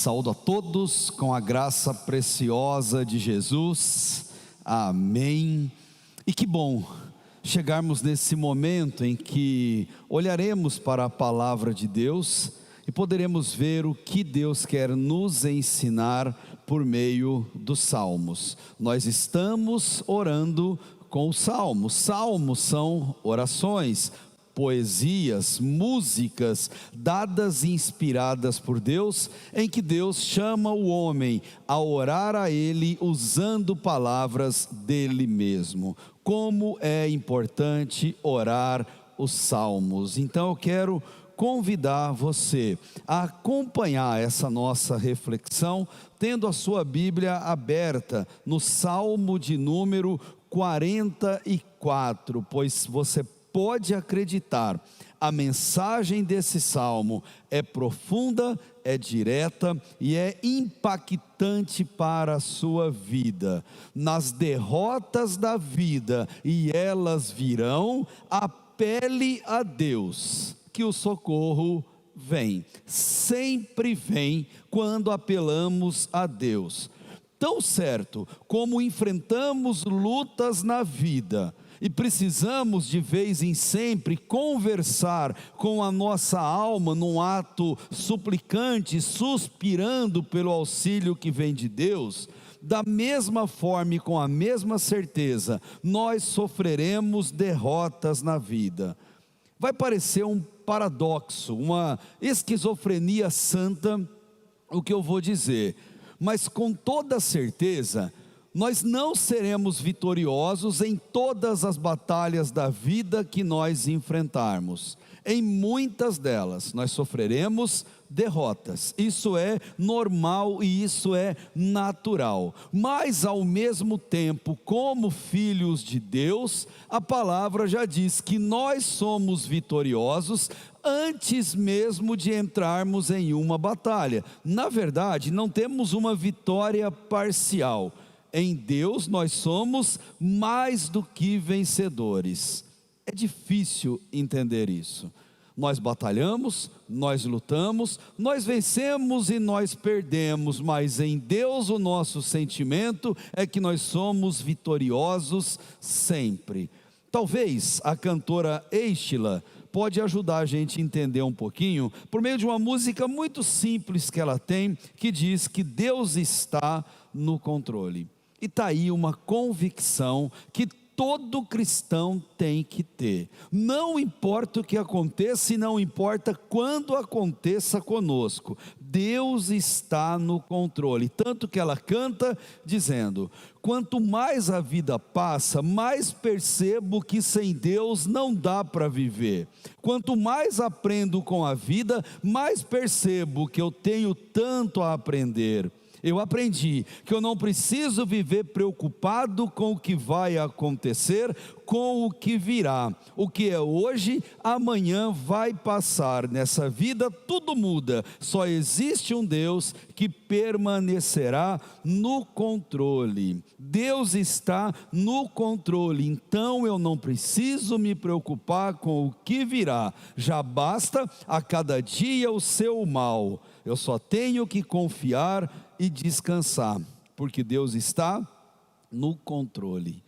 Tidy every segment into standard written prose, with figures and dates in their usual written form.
Saúdo a todos com a graça preciosa de Jesus, amém. E que bom chegarmos nesse momento em que olharemos para a palavra de Deus e poderemos ver o que Deus quer nos ensinar por meio dos salmos. Nós estamos orando com os salmos. Salmos são orações, poesias, músicas dadas e inspiradas por Deus, em que Deus chama o homem a orar a Ele usando palavras dele mesmo. Como é importante orar os salmos. Então eu quero convidar você a acompanhar essa nossa reflexão, tendo a sua Bíblia aberta no Salmo de número 44, pois você pode acreditar, a mensagem desse salmo é profunda, é direta e é impactante para a sua vida. Nas derrotas da vida, e elas virão, apele a Deus, que o socorro vem, sempre vem quando apelamos a Deus. Tão certo como enfrentamos lutas na vida, e precisamos de vez em sempre conversar com a nossa alma num ato suplicante, suspirando pelo auxílio que vem de Deus, da mesma forma e com a mesma certeza, nós sofreremos derrotas na vida. Vai parecer um paradoxo, uma esquizofrenia santa, o que eu vou dizer, mas com toda certeza, nós não seremos vitoriosos em todas as batalhas da vida que nós enfrentarmos. Em muitas delas nós sofreremos derrotas, isso é normal e isso é natural, mas ao mesmo tempo, como filhos de Deus, a palavra já diz que nós somos vitoriosos antes mesmo de entrarmos em uma batalha. Na verdade, não temos uma vitória parcial. Em Deus nós somos mais do que vencedores. É difícil entender isso. Nós batalhamos, nós lutamos, nós vencemos e nós perdemos, mas em Deus o nosso sentimento é que nós somos vitoriosos sempre. Talvez a cantora Estila pode ajudar a gente a entender um pouquinho, por meio de uma música muito simples que ela tem, que diz que Deus está no controle. E está aí uma convicção que todo cristão tem que ter. Não importa o que aconteça e não importa quando aconteça conosco, Deus está no controle. Tanto que ela canta dizendo: quanto mais a vida passa, mais percebo que sem Deus não dá para viver. Quanto mais aprendo com a vida, mais percebo que eu tenho tanto a aprender. Eu aprendi que eu não preciso viver preocupado com o que vai acontecer, com o que virá. O que é hoje, amanhã vai passar. Nessa vida tudo muda, só existe um Deus que permanecerá no controle. Deus está no controle, então eu não preciso me preocupar com o que virá. Já basta a cada dia o seu mal. Eu só tenho que confiar e descansar, porque Deus está no controle.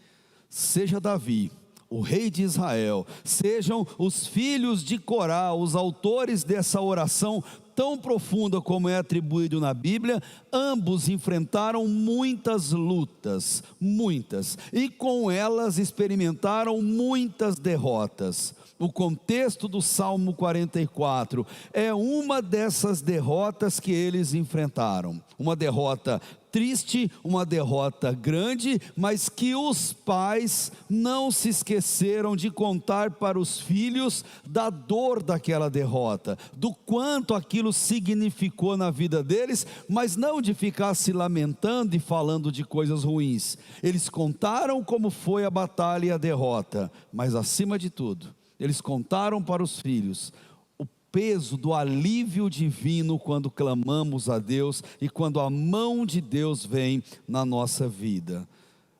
Seja Davi, o rei de Israel, sejam os filhos de Corá, os autores dessa oração tão profunda como é atribuído na Bíblia, ambos enfrentaram muitas lutas, muitas, e com elas experimentaram muitas derrotas. O contexto do Salmo 44 é uma dessas derrotas que eles enfrentaram, uma derrota triste, uma derrota grande, mas que os pais não se esqueceram de contar para os filhos da dor daquela derrota, do quanto aquilo significou na vida deles, mas não de ficar se lamentando e falando de coisas ruins. Eles contaram como foi a batalha e a derrota, mas acima de tudo, eles contaram para os filhos o peso do alívio divino quando clamamos a Deus e quando a mão de Deus vem na nossa vida.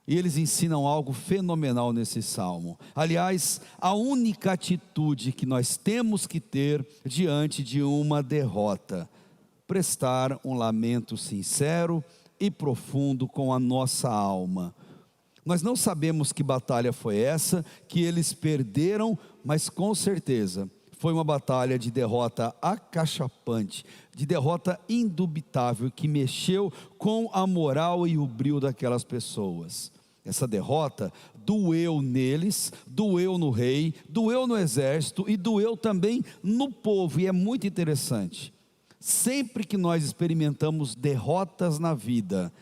E eles ensinam algo fenomenal nesse salmo. Aliás, a única atitude que nós temos que ter diante de uma derrota: prestar um lamento sincero e profundo com a nossa alma. Nós não sabemos que batalha foi essa que eles perderam, mas com certeza foi uma batalha de derrota acachapante, de derrota indubitável, que mexeu com a moral e o brio daquelas pessoas. Essa derrota doeu neles, doeu no rei, doeu no exército e doeu também no povo. E é muito interessante, sempre que nós experimentamos derrotas na vida,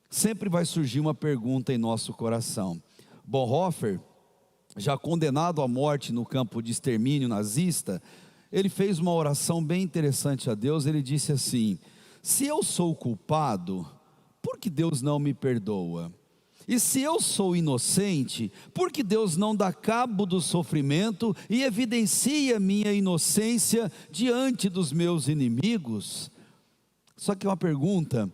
sempre vai surgir uma pergunta em nosso coração. Bonhoeffer, já condenado à morte no campo de extermínio nazista, ele fez uma oração bem interessante a Deus. Ele disse assim: se eu sou culpado, por que Deus não me perdoa? E se eu sou inocente, por que Deus não dá cabo do sofrimento e evidencia minha inocência diante dos meus inimigos? Só que é uma pergunta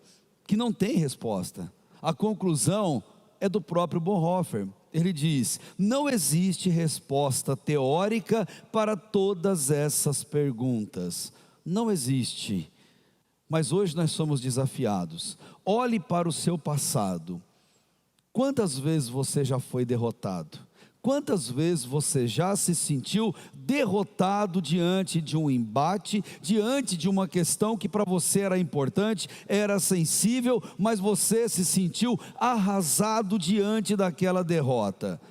que não tem resposta. A conclusão é do próprio Bonhoeffer. Ele diz: não existe resposta teórica para todas essas perguntas. Não existe. Mas hoje nós somos desafiados. Olhe para o seu passado. Quantas vezes você já foi derrotado? Quantas vezes você já se sentiu derrotado diante de um embate, diante de uma questão que para você era importante, era sensível, mas você se sentiu arrasado diante daquela derrota?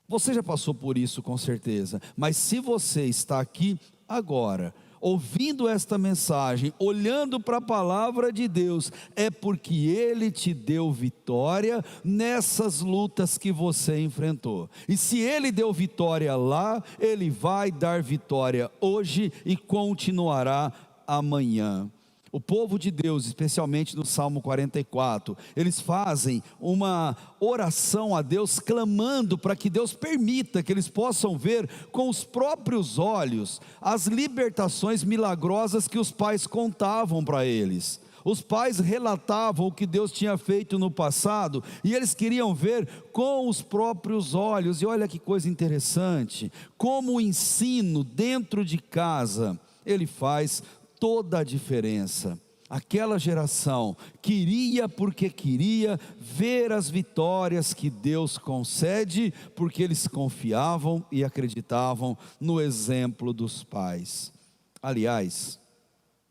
Você já passou por isso com certeza, mas se você está aqui agora, ouvindo esta mensagem, olhando para a palavra de Deus, é porque Ele te deu vitória nessas lutas que você enfrentou. E se Ele deu vitória lá, Ele vai dar vitória hoje e continuará amanhã. O povo de Deus, especialmente no Salmo 44, eles fazem uma oração a Deus, clamando para que Deus permita que eles possam ver com os próprios olhos as libertações milagrosas que os pais contavam para eles. Os pais relatavam o que Deus tinha feito no passado, e eles queriam ver com os próprios olhos. E olha que coisa interessante, como o ensino dentro de casa, ele faz toda a diferença. Aquela geração queria, porque queria ver as vitórias que Deus concede, porque eles confiavam e acreditavam no exemplo dos pais. Aliás,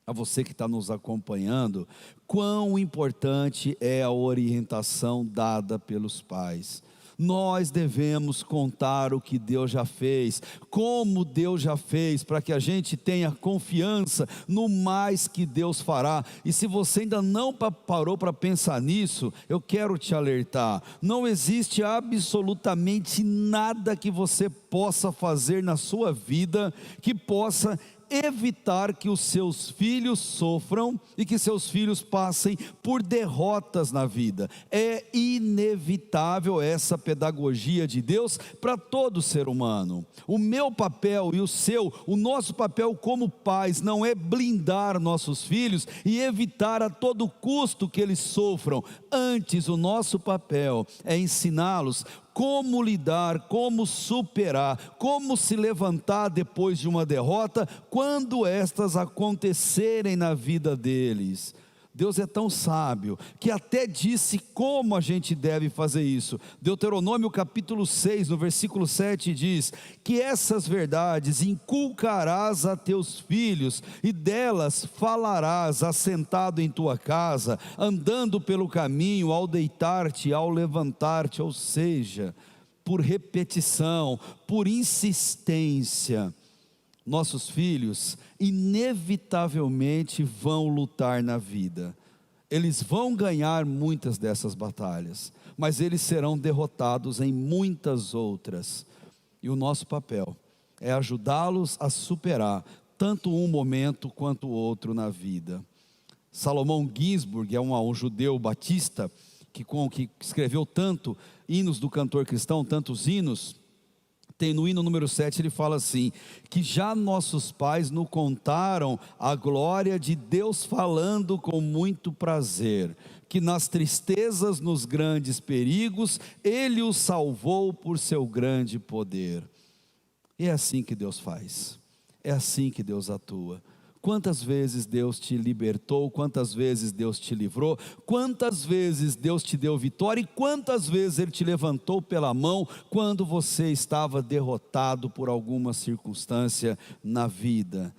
a você que está nos acompanhando, quão importante é a orientação dada pelos pais. Nós devemos contar o que Deus já fez, como Deus já fez, para que a gente tenha confiança no mais que Deus fará. E se você ainda não parou para pensar nisso, eu quero te alertar: não existe absolutamente nada que você possa fazer na sua vida que possa evitar que os seus filhos sofram e que seus filhos passem por derrotas na vida. É inevitável essa pedagogia de Deus para todo ser humano. O meu papel e o seu, o nosso papel como pais não é blindar nossos filhos e evitar a todo custo que eles sofram. Antes, o nosso papel é ensiná-los como lidar, como superar, como se levantar depois de uma derrota, quando estas acontecerem na vida deles. Deus é tão sábio, que até disse como a gente deve fazer isso. Deuteronômio capítulo 6, no versículo 7 diz, que essas verdades inculcarás a teus filhos, e delas falarás assentado em tua casa, andando pelo caminho, ao deitar-te, ao levantar-te, ou seja, por repetição, por insistência. Nossos filhos inevitavelmente vão lutar na vida, eles vão ganhar muitas dessas batalhas, mas eles serão derrotados em muitas outras, e o nosso papel é ajudá-los a superar tanto um momento quanto o outro na vida. Salomão Ginsburg é um judeu batista, que escreveu tanto hinos do cantor cristão, tantos hinos. Tem no hino número 7, ele fala assim, que já nossos pais nos contaram a glória de Deus falando com muito prazer, que nas tristezas, nos grandes perigos, Ele os salvou por seu grande poder. E é assim que Deus faz, é assim que Deus atua. Quantas vezes Deus te libertou, quantas vezes Deus te livrou, quantas vezes Deus te deu vitória e quantas vezes Ele te levantou pela mão quando você estava derrotado por alguma circunstância na vida.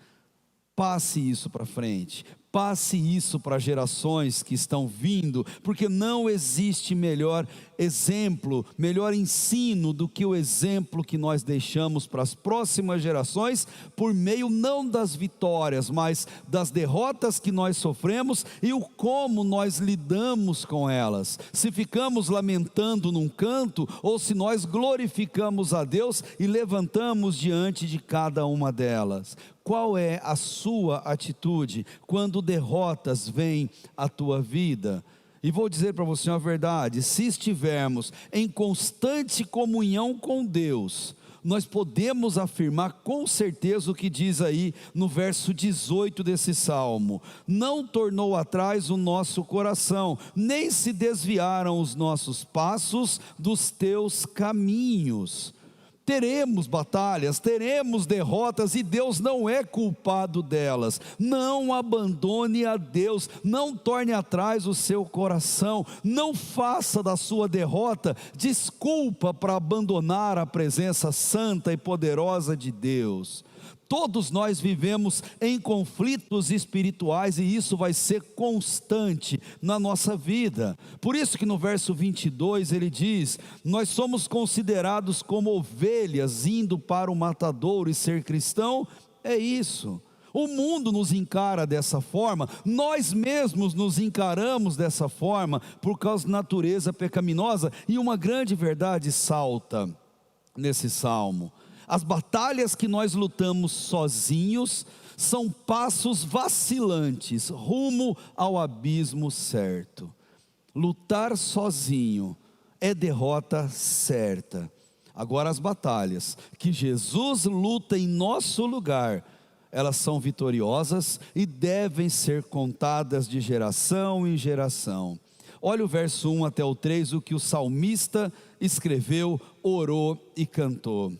Passe isso para frente, passe isso para gerações que estão vindo, porque não existe melhor exemplo, melhor ensino do que o exemplo que nós deixamos para as próximas gerações, por meio não das vitórias, mas das derrotas que nós sofremos e o como nós lidamos com elas. Se ficamos lamentando num canto, ou se nós glorificamos a Deus e levantamos diante de cada uma delas. Qual é a sua atitude quando derrotas vêm à tua vida? E vou dizer para você uma verdade: se estivermos em constante comunhão com Deus, nós podemos afirmar com certeza o que diz aí no verso 18 desse salmo: não tornou atrás o nosso coração, nem se desviaram os nossos passos dos teus caminhos. Teremos batalhas, teremos derrotas e Deus não é culpado delas. Não abandone a Deus, não torne atrás o seu coração, não faça da sua derrota desculpa para abandonar a presença santa e poderosa de Deus. Todos nós vivemos em conflitos espirituais e isso vai ser constante na nossa vida. Por isso que no verso 22 ele diz: nós somos considerados como ovelhas indo para o matadouro, e ser cristão é isso. O mundo nos encara dessa forma, nós mesmos nos encaramos dessa forma por causa da natureza pecaminosa. E uma grande verdade salta nesse salmo: as batalhas que nós lutamos sozinhos são passos vacilantes rumo ao abismo certo. Lutar sozinho é derrota certa. Agora, as batalhas que Jesus luta em nosso lugar, elas são vitoriosas e devem ser contadas de geração em geração. Olha o verso 1 até o 3, o que o salmista escreveu, orou e cantou.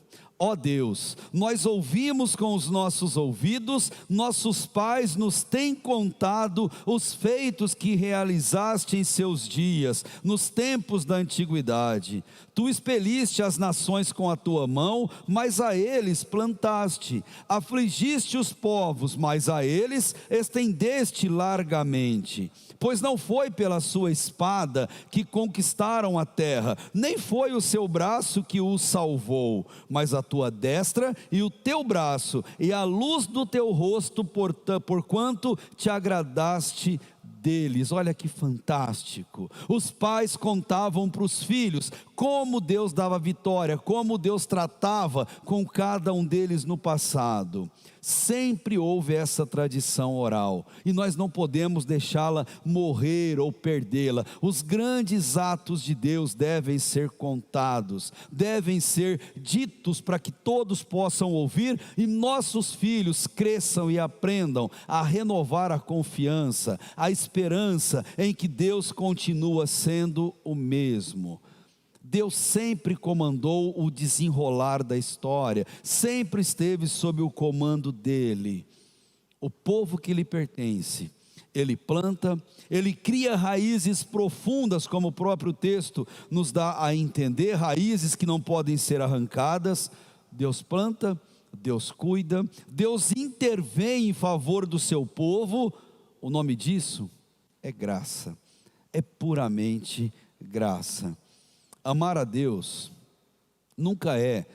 Ó Deus, nós ouvimos com os nossos ouvidos, nossos pais nos têm contado os feitos que realizaste em seus dias, nos tempos da antiguidade. Tu expeliste as nações com a tua mão, mas a eles plantaste. Afligiste os povos, mas a eles estendeste largamente. Pois não foi pela sua espada que conquistaram a terra, nem foi o seu braço que os salvou, mas a tua destra e o teu braço, e a luz do teu rosto, porquanto te agradaste deles. Olha que fantástico. Os pais contavam para os filhos como Deus dava vitória, como Deus tratava com cada um deles no passado. Sempre houve essa tradição oral, e nós não podemos deixá-la morrer ou perdê-la. Os grandes atos de Deus devem ser contados, devem ser ditos para que todos possam ouvir, e nossos filhos cresçam e aprendam a renovar a confiança, a esperança em que Deus continua sendo o mesmo. Deus sempre comandou o desenrolar da história, sempre esteve sob o comando dele. O povo que lhe pertence, ele planta, ele cria raízes profundas, como o próprio texto nos dá a entender, raízes que não podem ser arrancadas. Deus planta, Deus cuida, Deus intervém em favor do seu povo. O nome disso é graça, é puramente graça. Amar a Deus nunca é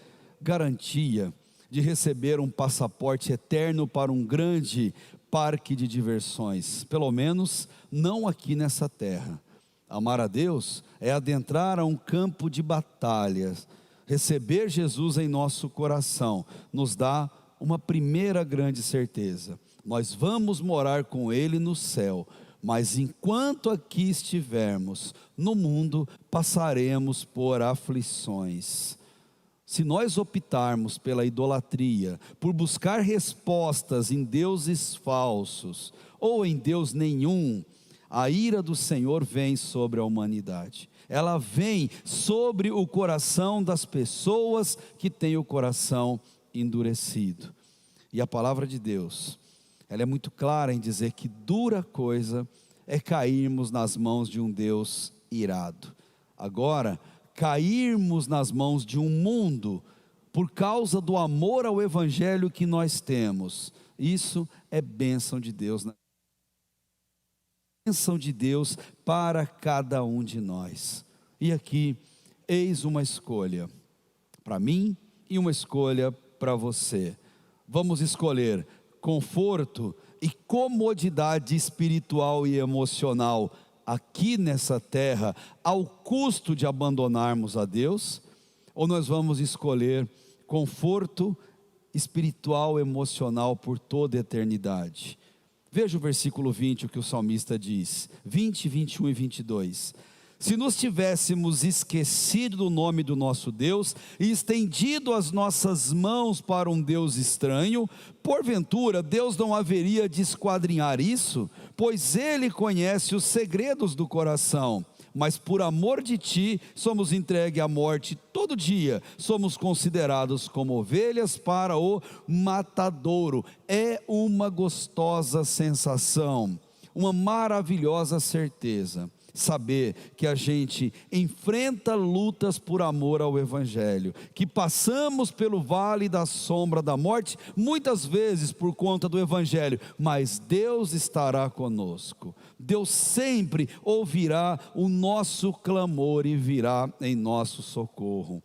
garantia de receber um passaporte eterno para um grande parque de diversões, pelo menos não aqui nessa terra. Amar a Deus é adentrar a um campo de batalhas. Receber Jesus em nosso coração nos dá uma primeira grande certeza: nós vamos morar com Ele no céu. Mas enquanto aqui estivermos no mundo, passaremos por aflições. Se nós optarmos pela idolatria, por buscar respostas em deuses falsos, ou em Deus nenhum, a ira do Senhor vem sobre a humanidade. Ela vem sobre o coração das pessoas que têm o coração endurecido. E a palavra de Deus ela é muito clara em dizer que dura coisa é cairmos nas mãos de um Deus irado. Agora, cairmos nas mãos de um mundo por causa do amor ao Evangelho que nós temos, isso é bênção de Deus, bênção de Deus para cada um de nós. E aqui, eis uma escolha para mim e uma escolha para você. Vamos escolher conforto e comodidade espiritual e emocional aqui nessa terra, ao custo de abandonarmos a Deus? Ou nós vamos escolher conforto espiritual, emocional por toda a eternidade? Veja o versículo 20, o que o salmista diz, 20, 21 e 22. Se nos tivéssemos esquecido do nome do nosso Deus e estendido as nossas mãos para um Deus estranho, porventura Deus não haveria de esquadrinhar isso? Pois Ele conhece os segredos do coração. Mas por amor de ti, somos entregues à morte todo dia, somos considerados como ovelhas para o matadouro. É uma gostosa sensação, uma maravilhosa certeza, saber que a gente enfrenta lutas por amor ao Evangelho, que passamos pelo vale da sombra da morte, muitas vezes por conta do Evangelho, mas Deus estará conosco. Deus sempre ouvirá o nosso clamor e virá em nosso socorro.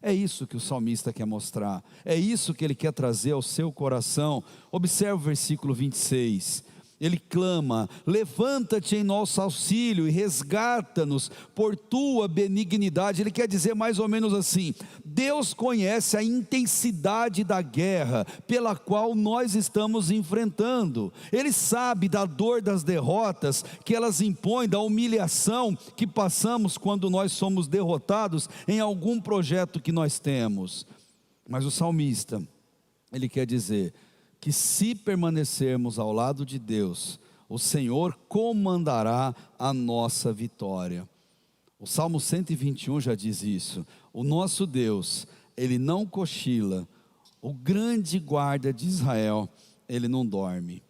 É isso que o salmista quer mostrar, é isso que ele quer trazer ao seu coração. Observe o versículo 26. Ele clama: levanta-te em nosso auxílio e resgata-nos por tua benignidade. Ele quer dizer mais ou menos assim: Deus conhece a intensidade da guerra pela qual nós estamos enfrentando. Ele sabe da dor das derrotas que elas impõem, da humilhação que passamos quando nós somos derrotados em algum projeto que nós temos. Mas o salmista, ele quer dizer que se permanecermos ao lado de Deus, o Senhor comandará a nossa vitória. O Salmo 121 já diz isso. O nosso Deus, Ele não cochila. O grande guarda de Israel, Ele não dorme.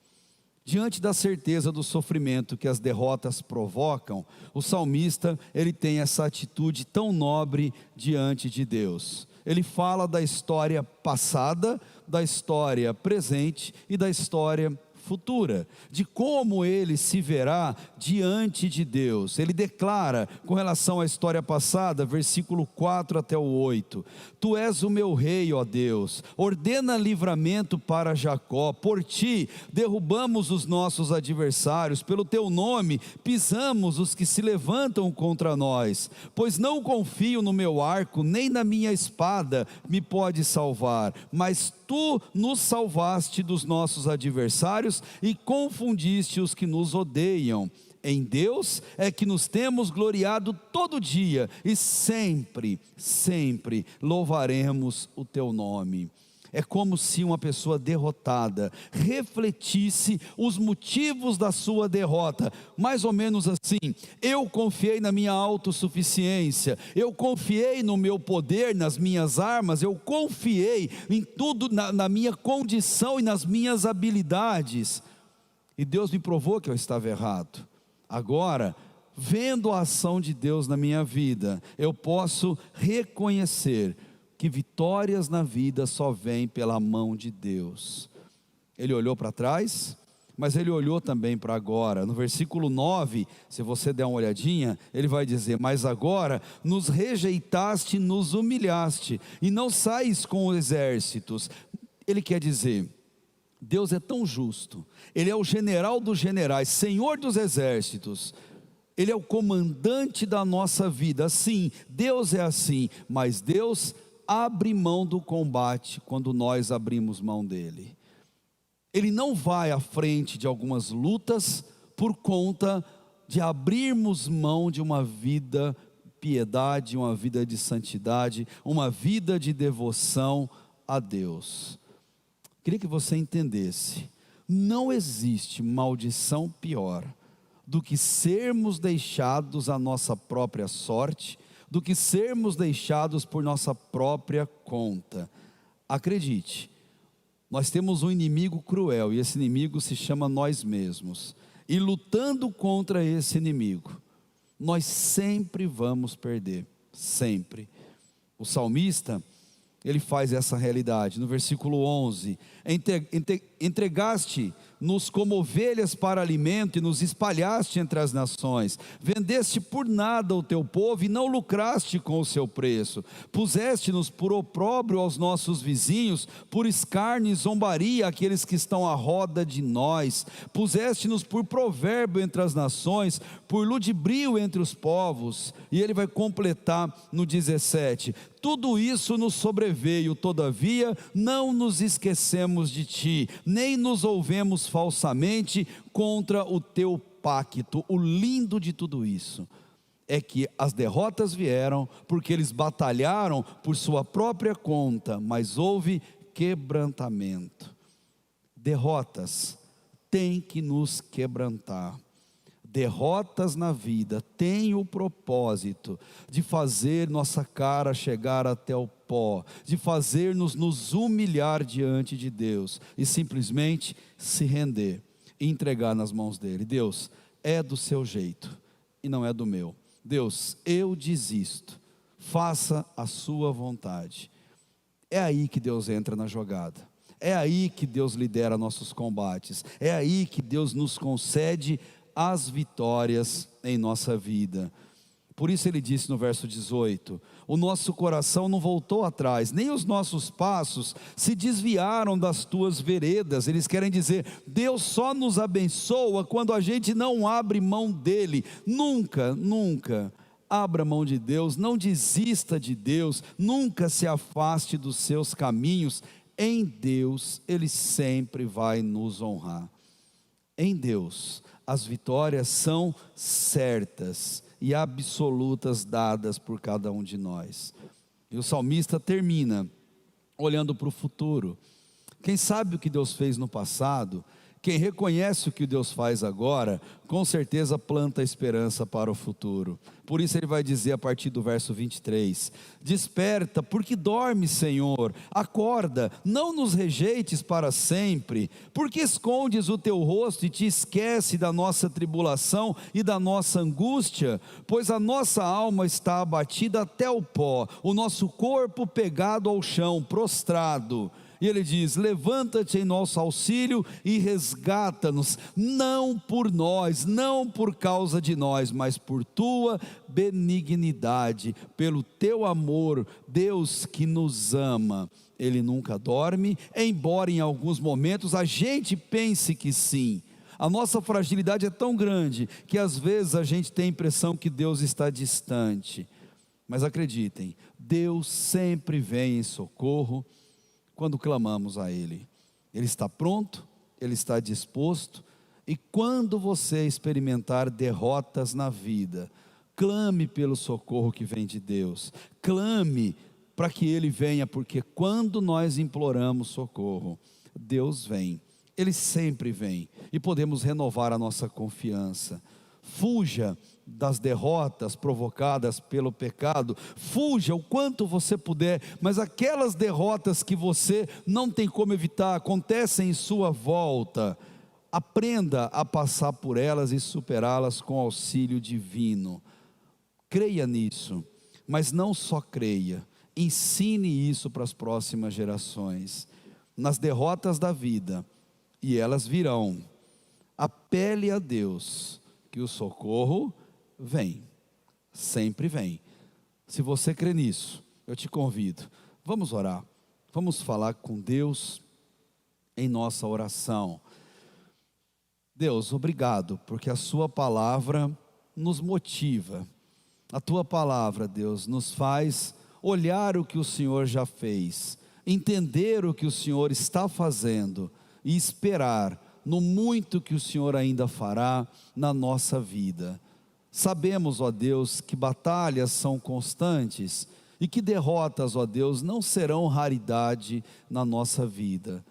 Diante da certeza do sofrimento que as derrotas provocam, o salmista, ele tem essa atitude tão nobre diante de Deus. Ele fala da história passada, da história presente e da história futura, de como ele se verá diante de Deus. Ele declara com relação à história passada, versículo 4 até o 8: Tu és o meu rei, ó Deus, ordena livramento para Jacó, por ti derrubamos os nossos adversários, pelo teu nome pisamos os que se levantam contra nós, pois não confio no meu arco, nem na minha espada me pode salvar, mas tu nos salvaste dos nossos adversários e confundiste os que nos odeiam. Em Deus é que nos temos gloriado todo dia e sempre, sempre louvaremos o teu nome. É como se uma pessoa derrotada refletisse os motivos da sua derrota, mais ou menos assim: eu confiei na minha autossuficiência, eu confiei no meu poder, nas minhas armas, eu confiei em tudo, na minha condição e nas minhas habilidades, e Deus me provou que eu estava errado. Agora, vendo a ação de Deus na minha vida, eu posso reconhecer que vitórias na vida só vêm pela mão de Deus. Ele olhou para trás, mas ele olhou também para agora. No versículo 9, se você der uma olhadinha, ele vai dizer: mas agora nos rejeitaste, nos humilhaste, e não sais com exércitos. Ele quer dizer, Deus é tão justo, Ele é o general dos generais, Senhor dos exércitos, Ele é o comandante da nossa vida. Sim, Deus é assim, mas Deus abre mão do combate quando nós abrimos mão dele. Ele não vai à frente de algumas lutas por conta de abrirmos mão de uma vida piedade, uma vida de santidade, uma vida de devoção a Deus. Queria que você entendesse: não existe maldição pior do que sermos deixados à nossa própria sorte, do que sermos deixados por nossa própria conta. Acredite, Nós temos um inimigo cruel, e esse inimigo se chama nós mesmos. E lutando contra esse inimigo, nós sempre vamos perder, sempre. O salmista, ele faz essa realidade, no versículo 11, entregaste-nos como ovelhas para alimento, e nos espalhaste entre as nações, vendeste por nada o teu povo, e não lucraste com o seu preço, puseste-nos por opróbrio aos nossos vizinhos, por escárnio e zombaria àqueles que estão à roda de nós, puseste-nos por provérbio entre as nações, por ludibrio entre os povos. E ele vai completar no 17, tudo isso nos sobreveio, todavia não nos esquecemos de ti, nem nos ouvemos falsamente contra o teu pacto. O lindo de tudo isso é que as derrotas vieram porque eles batalharam por sua própria conta, mas houve quebrantamento. Derrotas têm que nos quebrantar. Derrotas na vida têm o propósito de fazer nossa cara chegar até o pó, de fazer-nos nos humilhar diante de Deus e simplesmente se render e entregar nas mãos dele. Deus, é do seu jeito e não é do meu. Deus, eu desisto, faça a sua vontade. É aí que Deus entra na jogada. É aí que Deus lidera nossos combates. É aí que Deus nos concede as vitórias em nossa vida. Por isso ele disse no verso 18, o nosso coração não voltou atrás, nem os nossos passos se desviaram das tuas veredas. Eles querem dizer, Deus só nos abençoa quando a gente não abre mão dele. Nunca abra mão de Deus, não desista de Deus, nunca se afaste dos seus caminhos. Em Deus ele sempre vai nos honrar. Em Deus as vitórias são certas e absolutas, dadas por cada um de nós. E o salmista termina olhando para o futuro. Quem sabe o que Deus fez no passado, quem reconhece o que Deus faz agora, com certeza planta esperança para o futuro. Por isso ele vai dizer a partir do verso 23, desperta, porque dormes, Senhor, acorda, não nos rejeites para sempre, porque escondes o teu rosto e te esquece da nossa tribulação e da nossa angústia, pois a nossa alma está abatida até o pó, o nosso corpo pegado ao chão, prostrado. E ele diz, levanta-te em nosso auxílio e resgata-nos, não por nós, não por causa de nós, mas por tua benignidade, pelo teu amor. Deus que nos ama, ele nunca dorme, embora em alguns momentos a gente pense que sim. A nossa fragilidade é tão grande que às vezes a gente tem a impressão que Deus está distante, mas acreditem, Deus sempre vem em socorro quando clamamos a Ele. Ele está pronto, Ele está disposto, e quando você experimentar derrotas na vida, clame pelo socorro que vem de Deus, clame para que Ele venha, porque quando nós imploramos socorro, Deus vem, Ele sempre vem, e podemos renovar a nossa confiança. Fuja das derrotas provocadas pelo pecado, fuja o quanto você puder, mas aquelas derrotas que você não tem como evitar, acontecem em sua volta, aprenda a passar por elas e superá-las com auxílio divino. Creia nisso, mas não só creia, ensine isso para as próximas gerações. Nas derrotas da vida, e elas virão, apele a Deus, que o socorro vem, sempre vem. Se você crê nisso, eu te convido, vamos orar, vamos falar com Deus em nossa oração. Deus, obrigado, porque a sua palavra nos motiva, a tua palavra, Deus, nos faz olhar o que o Senhor já fez, entender o que o Senhor está fazendo e esperar no muito que o Senhor ainda fará na nossa vida. Sabemos, ó Deus, que batalhas são constantes e que derrotas, ó Deus, não serão raridade na nossa vida.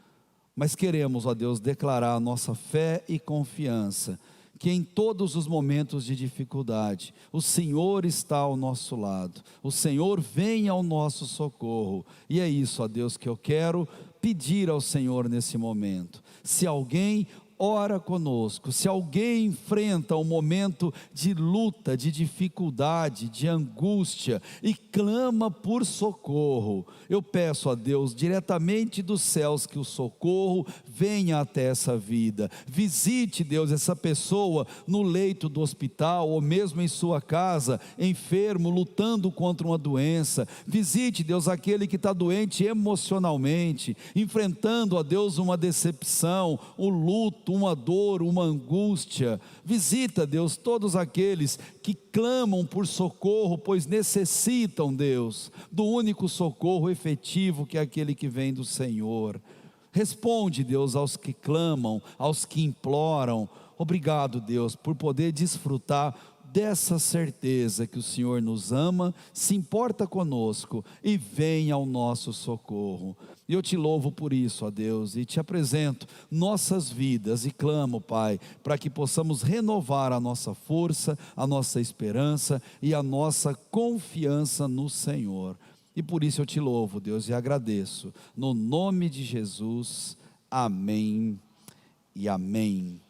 Mas queremos, ó Deus, declarar a nossa fé e confiança, que em todos os momentos de dificuldade, o Senhor está ao nosso lado, o Senhor vem ao nosso socorro. E é isso, ó Deus, que eu quero pedir ao Senhor nesse momento. Se alguém ora conosco, se alguém enfrenta um momento de luta, de dificuldade, de angústia e clama por socorro, eu peço a Deus diretamente dos céus que o socorro venha até essa vida. Visite, Deus, essa pessoa no leito do hospital ou mesmo em sua casa, enfermo, lutando contra uma doença. Visite, Deus, aquele que está doente emocionalmente, enfrentando, ó Deus, uma decepção, um luto, uma dor, uma angústia. Visita, Deus, todos aqueles que clamam por socorro, pois necessitam, Deus, do único socorro efetivo, que é aquele que vem do Senhor. Responde, Deus, aos que clamam, aos que imploram. Obrigado, Deus, por poder desfrutar dessa certeza que o Senhor nos ama, se importa conosco e vem ao nosso socorro. E eu te louvo por isso, ó Deus, e te apresento nossas vidas e clamo, Pai, para que possamos renovar a nossa força, a nossa esperança e a nossa confiança no Senhor. E por isso eu te louvo, Deus, e agradeço. No nome de Jesus, amém e amém.